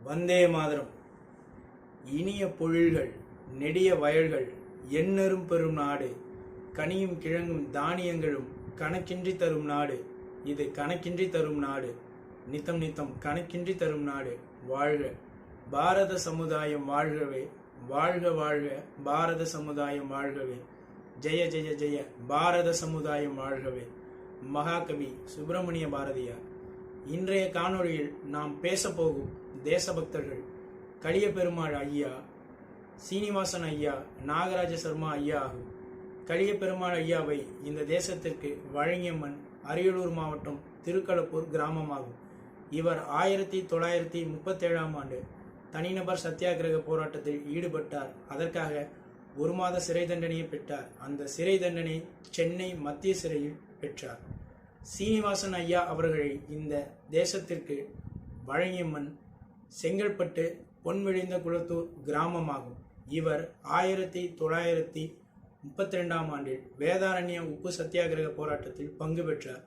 வந்தே மாதரம். இனிய பொழில்கள், நெடிய வயல்கள், எண்ணரும் பெரும் நாடு, கனியும் கிழங்கும் தானியங்களும் கணக்கின்றி தரும் நாடு. இது கணக்கின்றி தரும் நாடு, நித்தம் நித்தம் கணக்கின்றி தரும் நாடு. வாழ்க பாரத சமுதாயம், வாழ்கவே வாழ்க வாழ்க பாரத சமுதாயம், வாழ்கவே ஜெய ஜெய ஜெய பாரத சமுதாயம், வாழ்கவே. மகாகவி சுப்பிரமணிய பாரதியார். இன்றைய காணொளியில் நாம் பேசப்போகும் தேசபக்தர்கள் கலிய பெருமாள் ஐயா, சீனிவாசன் ஐயா, நாகராஜ சர்மா ஐயா ஆகும். கலிய பெருமாள் ஐயாவை இந்த தேசத்திற்கு வழங்கிய மண் அரியலூர் மாவட்டம் திருக்களப்பூர் கிராமமாகும். இவர் 1937 ஆண்டு தனிநபர் சத்தியாகிரக போராட்டத்தில் ஈடுபட்டார். அதற்காக 1 மாத சிறை தண்டனையை பெற்றார். அந்த சிறை தண்டனை சென்னை மத்திய சிறையில் பெற்றார். சீனிவாசன் ஐயா அவர்களை இந்த தேசத்திற்கு வழங்கிய மண் செங்கல்பட்டு பொன்விழிந்த குளத்தூர் கிராமமாகும். இவர் 1932 ஆண்டில் வேதாரண்ய உப்பு சத்தியாகிரக போராட்டத்தில் பங்கு பெற்றார்.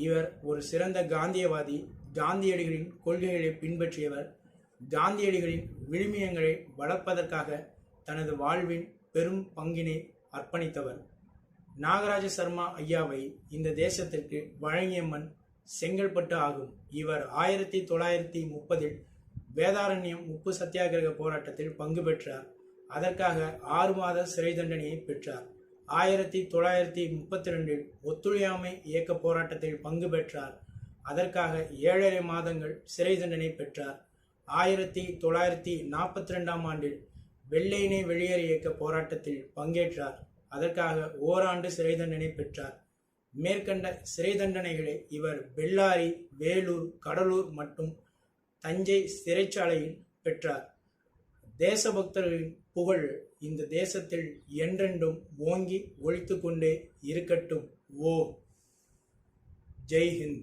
இவர் ஒரு சிறந்த காந்தியவாதி. காந்தியடிகளின் கொள்கைகளை பின்பற்றியவர். காந்தியடிகளின் விழுமியங்களை வளர்ப்பதற்காக தனது வாழ்வின் பெரும் பங்கினை அர்ப்பணித்தவர். நாகராஜ சர்மா ஐயாவை இந்த தேசத்திற்கு வழங்கிய மண் செங்கல்பட்டு ஆகும். இவர் 1930 வேதாரண்யம் உப்பு சத்தியாகிரக போராட்டத்தில் பங்கு பெற்றார். அதற்காக 6 மாத சிறை தண்டனையை பெற்றார். 1932 ஒத்துழையாமை இயக்க போராட்டத்தில் பங்கு பெற்றார். அதற்காக 7.5 மாதங்கள் சிறை தண்டனை பெற்றார். 1942 ஆண்டில் வெள்ளையனே வெளியேறு இயக்க போராட்டத்தில் பங்கேற்றார். அதற்காக ஓராண்டு சிறை தண்டனை பெற்றார். மேற்கண்ட சிறை தண்டனைகளை இவர் பெல்லாரி, வேலூர், கடலூர் மற்றும் தஞ்சை சிறைச்சாலையில் பெற்றார். தேசபக்தர்களின் புகழ் இந்த தேசத்தில் என்றென்றும் ஓங்கி ஒலித்துக் கொண்டே இருக்கட்டும். ஓம் ஜெய் ஹிந்த்.